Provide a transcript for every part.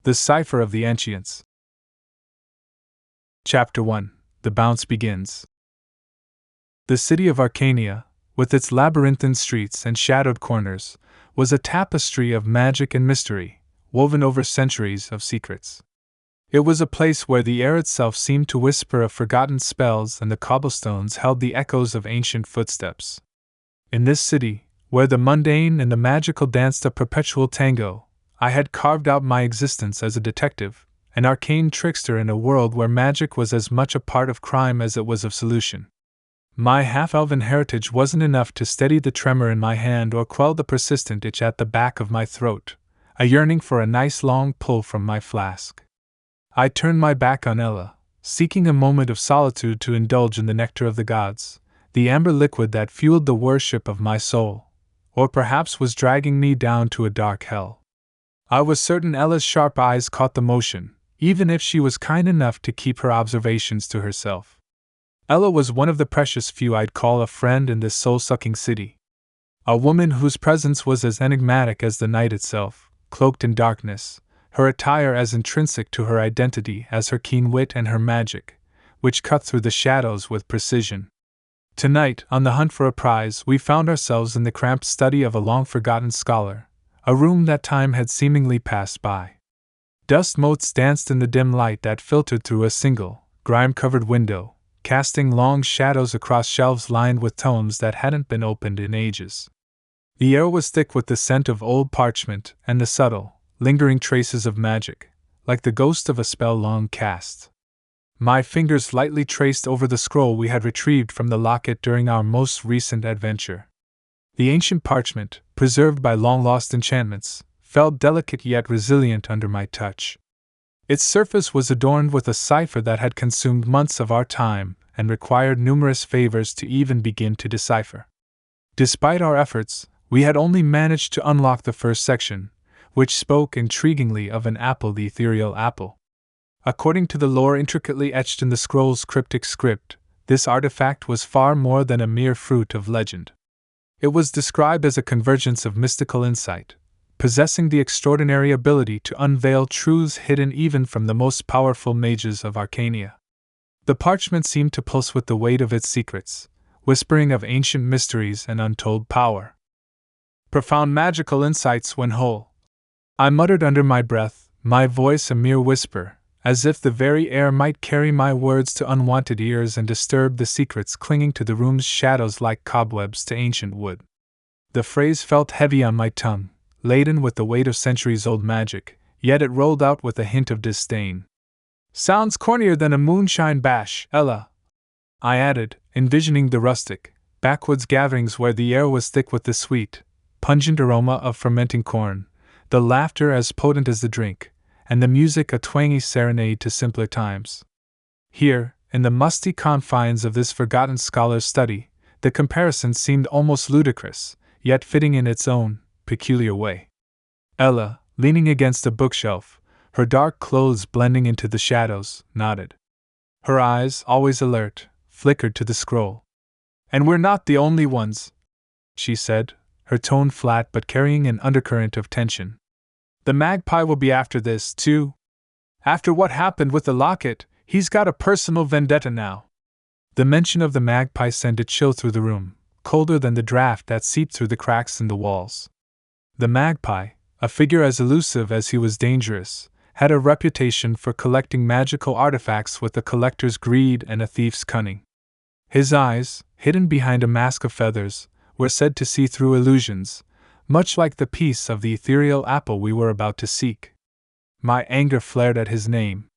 The Cipher of the Ancients. Chapter 1. The Bounce Begins. The city of Arcanea, with its labyrinthine streets and shadowed corners, was a tapestry of magic and mystery, woven over centuries of secrets. It was a place where the air itself seemed to whisper of forgotten spells and the cobblestones held the echoes of ancient footsteps. In this city, where the mundane and the magical danced a perpetual tango, I had carved out my existence as a detective, an arcane trickster in a world where magic was as much a part of crime as it was of solution. My half-elven heritage wasn't enough to steady the tremor in my hand or quell the persistent itch at the back of my throat, a yearning for a nice long pull from my flask. I turned my back on Ella, seeking a moment of solitude to indulge in the nectar of the gods, the amber liquid that fueled the worship of my soul, or perhaps was dragging me down to a dark hell. I was certain Ella's sharp eyes caught the motion, even if she was kind enough to keep her observations to herself. Ella was one of the precious few I'd call a friend in this soul-sucking city. A woman whose presence was as enigmatic as the night itself, cloaked in darkness, her attire as intrinsic to her identity as her keen wit and her magic, which cut through the shadows with precision. Tonight, on the hunt for a prize, we found ourselves in the cramped study of a long-forgotten scholar, a room that time had seemingly passed by. Dust motes danced in the dim light that filtered through a single, grime-covered window, casting long shadows across shelves lined with tomes that hadn't been opened in ages. The air was thick with the scent of old parchment and the subtle, lingering traces of magic, like the ghost of a spell long cast. My fingers lightly traced over the scroll we had retrieved from the locket during our most recent adventure. The ancient parchment, preserved by long-lost enchantments, felt delicate yet resilient under my touch. Its surface was adorned with a cipher that had consumed months of our time and required numerous favors to even begin to decipher. Despite our efforts, we had only managed to unlock the first section, which spoke intriguingly of an apple, the ethereal apple. According to the lore intricately etched in the scroll's cryptic script, this artifact was far more than a mere fruit of legend. It was described as a convergence of mystical insight, possessing the extraordinary ability to unveil truths hidden even from the most powerful mages of Arcanea. The parchment seemed to pulse with the weight of its secrets, whispering of ancient mysteries and untold power. Profound magical insights when whole, I muttered under my breath, my voice a mere whisper, as if the very air might carry my words to unwanted ears and disturb the secrets clinging to the room's shadows like cobwebs to ancient wood. The phrase felt heavy on my tongue, laden with the weight of centuries-old magic, yet it rolled out with a hint of disdain. "Sounds cornier than a moonshine bash, Ella," I added, envisioning the rustic, backwoods gatherings where the air was thick with the sweet, pungent aroma of fermenting corn, the laughter as potent as the drink, and the music a twangy serenade to simpler times. Here, in the musty confines of this forgotten scholar's study, the comparison seemed almost ludicrous, yet fitting in its own peculiar way. Ella, leaning against a bookshelf, her dark clothes blending into the shadows, nodded. Her eyes, always alert, flickered to the scroll. "And we're not the only ones," she said, her tone flat but carrying an undercurrent of tension. "The magpie will be after this, too. After what happened with the locket, he's got a personal vendetta now." The mention of the magpie sent a chill through the room, colder than the draft that seeped through the cracks in the walls. The magpie, a figure as elusive as he was dangerous, had a reputation for collecting magical artifacts with a collector's greed and a thief's cunning. His eyes, hidden behind a mask of feathers, were said to see through illusions, much like the piece of the ethereal apple we were about to seek. My anger flared at his name.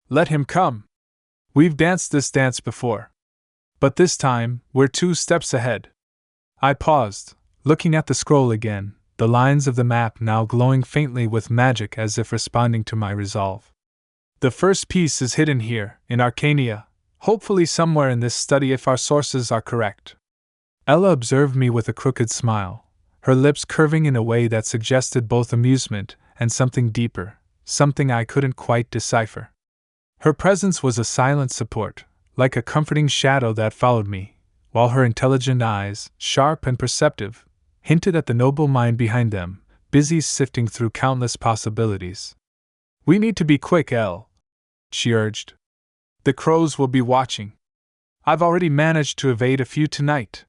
"Let him come. We've danced this dance before. But this time, we're 2 steps ahead." I paused, looking at the scroll again, the lines of the map now glowing faintly with magic as if responding to my resolve. "The first piece is hidden here, in Arcanea, hopefully somewhere in this study if our sources are correct." Ella observed me with a crooked smile, her lips curving in a way that suggested both amusement and something deeper, something I couldn't quite decipher. Her presence was a silent support, like a comforting shadow that followed me, while her intelligent eyes, sharp and perceptive, hinted at the noble mind behind them, busy sifting through countless possibilities. We need to be quick, Elle, she urged. The crows will be watching. I've already managed to evade a few tonight.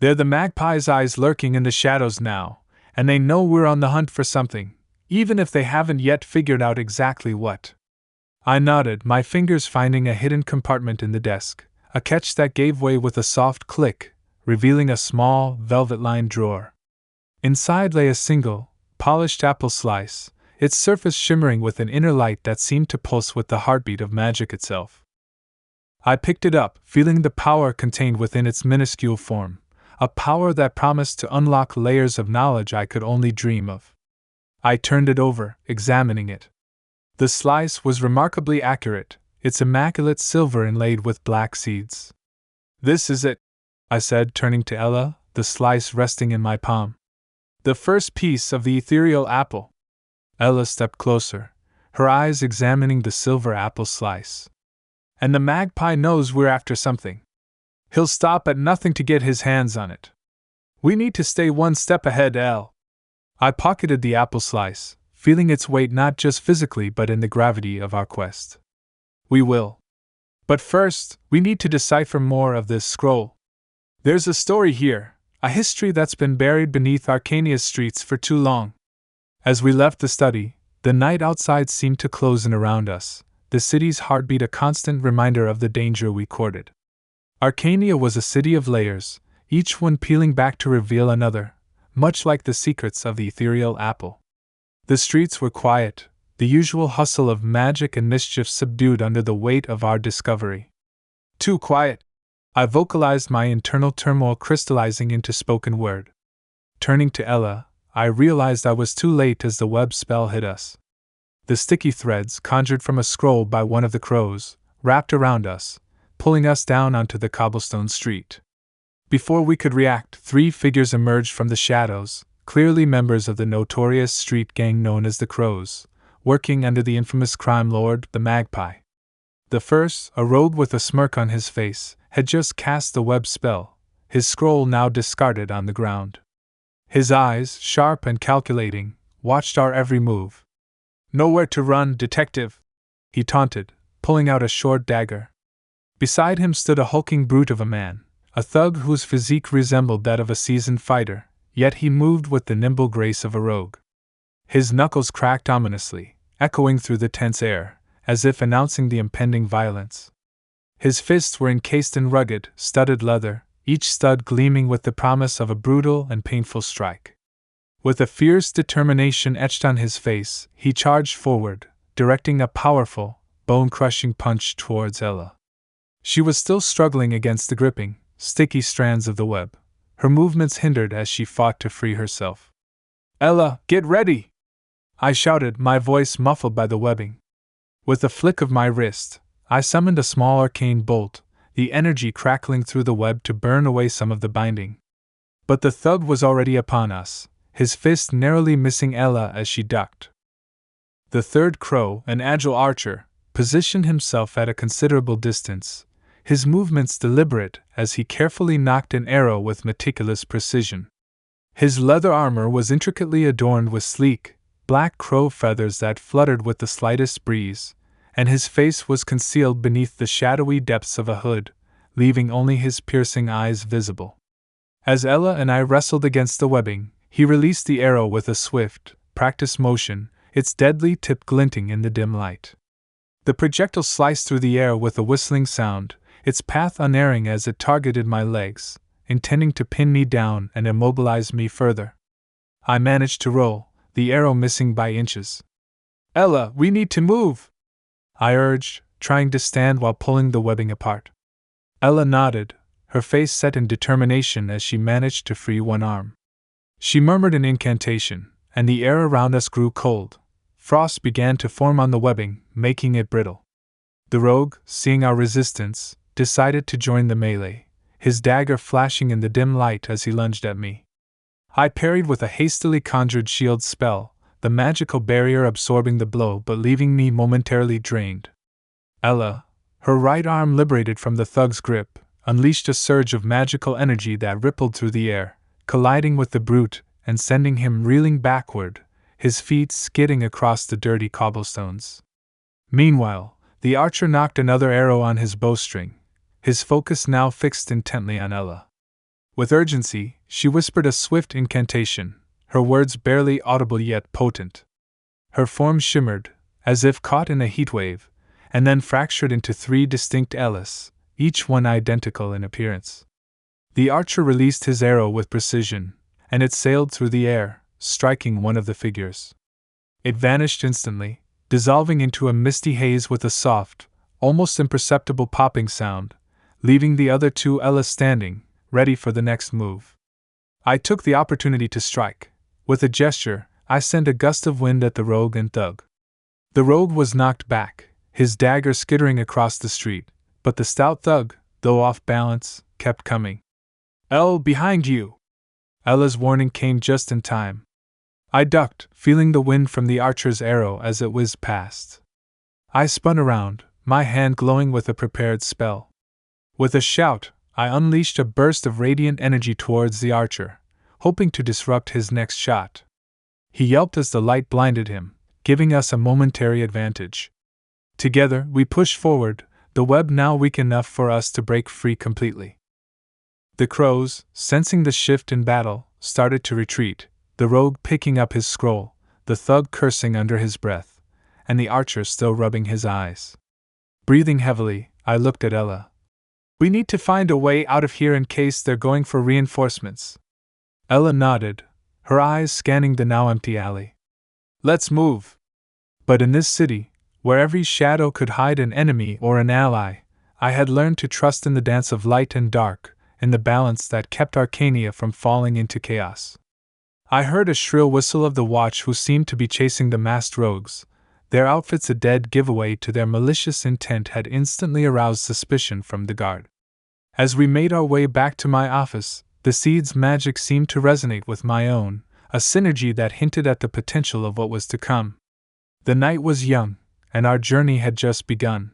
They're the magpie's eyes lurking in the shadows now, and they know we're on the hunt for something, even if they haven't yet figured out exactly what. I nodded, my fingers finding a hidden compartment in the desk, a catch that gave way with a soft click, revealing a small, velvet-lined drawer. Inside lay a single, polished apple slice, its surface shimmering with an inner light that seemed to pulse with the heartbeat of magic itself. I picked it up, feeling the power contained within its minuscule form, a power that promised to unlock layers of knowledge I could only dream of. I turned it over, examining it. The slice was remarkably accurate, its immaculate silver inlaid with black seeds. This is it, I said, turning to Ella, the slice resting in my palm. The first piece of the ethereal apple. Ella stepped closer, her eyes examining the silver apple slice. And the magpie knows we're after something. He'll stop at nothing to get his hands on it. We need to stay one step ahead, Elle. I pocketed the apple slice, feeling its weight not just physically but in the gravity of our quest. We will. But first, we need to decipher more of this scroll. There's a story here, a history that's been buried beneath Arcanea's streets for too long. As we left the study, the night outside seemed to close in around us, the city's heartbeat a constant reminder of the danger we courted. Arcanea was a city of layers, each one peeling back to reveal another, much like the secrets of the ethereal apple. The streets were quiet, the usual hustle of magic and mischief subdued under the weight of our discovery. Too quiet, I vocalized, my internal turmoil crystallizing into spoken word. Turning to Ella, I realized I was too late as the web spell hit us. The sticky threads, conjured from a scroll by one of the crows, wrapped around us, pulling us down onto the cobblestone street. Before we could react, 3 figures emerged from the shadows, clearly members of the notorious street gang known as the Crows, working under the infamous crime lord, the Magpie. The first, a rogue with a smirk on his face, had just cast the web spell, his scroll now discarded on the ground. His eyes, sharp and calculating, watched our every move. Nowhere to run, detective, he taunted, pulling out a short dagger. Beside him stood a hulking brute of a man, a thug whose physique resembled that of a seasoned fighter, yet he moved with the nimble grace of a rogue. His knuckles cracked ominously, echoing through the tense air, as if announcing the impending violence. His fists were encased in rugged, studded leather, each stud gleaming with the promise of a brutal and painful strike. With a fierce determination etched on his face, he charged forward, directing a powerful, bone-crushing punch towards Ella. She was still struggling against the gripping, sticky strands of the web, her movements hindered as she fought to free herself. "Ella, get ready!" I shouted, my voice muffled by the webbing. With a flick of my wrist, I summoned a small arcane bolt, the energy crackling through the web to burn away some of the binding. But the thug was already upon us, his fist narrowly missing Ella as she ducked. The third crow, an agile archer, positioned himself at a considerable distance, his movements deliberate as he carefully nocked an arrow with meticulous precision. His leather armor was intricately adorned with sleek, black crow feathers that fluttered with the slightest breeze, and his face was concealed beneath the shadowy depths of a hood, leaving only his piercing eyes visible. As Ella and I wrestled against the webbing, he released the arrow with a swift, practiced motion, its deadly tip glinting in the dim light. The projectile sliced through the air with a whistling sound, its path unerring as it targeted my legs, intending to pin me down and immobilize me further. I managed to roll, the arrow missing by inches. "Ella, we need to move!" I urged, trying to stand while pulling the webbing apart. Ella nodded, her face set in determination as she managed to free one arm. She murmured an incantation, and the air around us grew cold. Frost began to form on the webbing, making it brittle. The rogue, seeing our resistance, decided to join the melee, his dagger flashing in the dim light as he lunged at me. I parried with a hastily conjured shield spell, the magical barrier absorbing the blow but leaving me momentarily drained. Ella, her right arm liberated from the thug's grip, unleashed a surge of magical energy that rippled through the air, colliding with the brute and sending him reeling backward, his feet skidding across the dirty cobblestones. Meanwhile, the archer knocked another arrow on his bowstring, his focus now fixed intently on Ella. With urgency, she whispered a swift incantation, her words barely audible yet potent. Her form shimmered, as if caught in a heatwave, and then fractured into 3 distinct Ellas, each one identical in appearance. The archer released his arrow with precision, and it sailed through the air, striking one of the figures. It vanished instantly, dissolving into a misty haze with a soft, almost imperceptible popping sound, leaving the other 2 Ellas standing, ready for the next move. I took the opportunity to strike. With a gesture, I sent a gust of wind at the rogue and thug. The rogue was knocked back, his dagger skittering across the street, but the stout thug, though off balance, kept coming. "Elle, behind you!" Ella's warning came just in time. I ducked, feeling the wind from the archer's arrow as it whizzed past. I spun around, my hand glowing with a prepared spell. With a shout, I unleashed a burst of radiant energy towards the archer, hoping to disrupt his next shot. He yelped as the light blinded him, giving us a momentary advantage. Together, we pushed forward, the web now weak enough for us to break free completely. The crows, sensing the shift in battle, started to retreat, the rogue picking up his scroll, the thug cursing under his breath, and the archer still rubbing his eyes. Breathing heavily, I looked at Ella. "We need to find a way out of here in case they're going for reinforcements." Ella nodded, her eyes scanning the now empty alley. "Let's move." But in this city, where every shadow could hide an enemy or an ally, I had learned to trust in the dance of light and dark, in the balance that kept Arcanea from falling into chaos. I heard a shrill whistle of the watch who seemed to be chasing the masked rogues. Their outfits, a dead giveaway to their malicious intent, had instantly aroused suspicion from the guard. As we made our way back to my office, the seed's magic seemed to resonate with my own, a synergy that hinted at the potential of what was to come. The night was young, and our journey had just begun.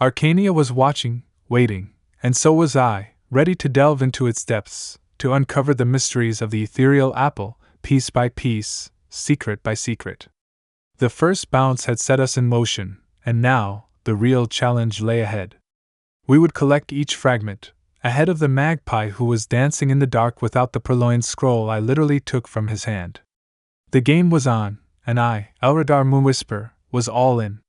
Arcanea was watching, waiting, and so was I, ready to delve into its depths, to uncover the mysteries of the ethereal apple, piece by piece, secret by secret. The first bounce had set us in motion, and now, the real challenge lay ahead. We would collect each fragment, ahead of the magpie who was dancing in the dark without the purloined scroll I literally took from his hand. The game was on, and I, Elradar Moonwhisper, was all in.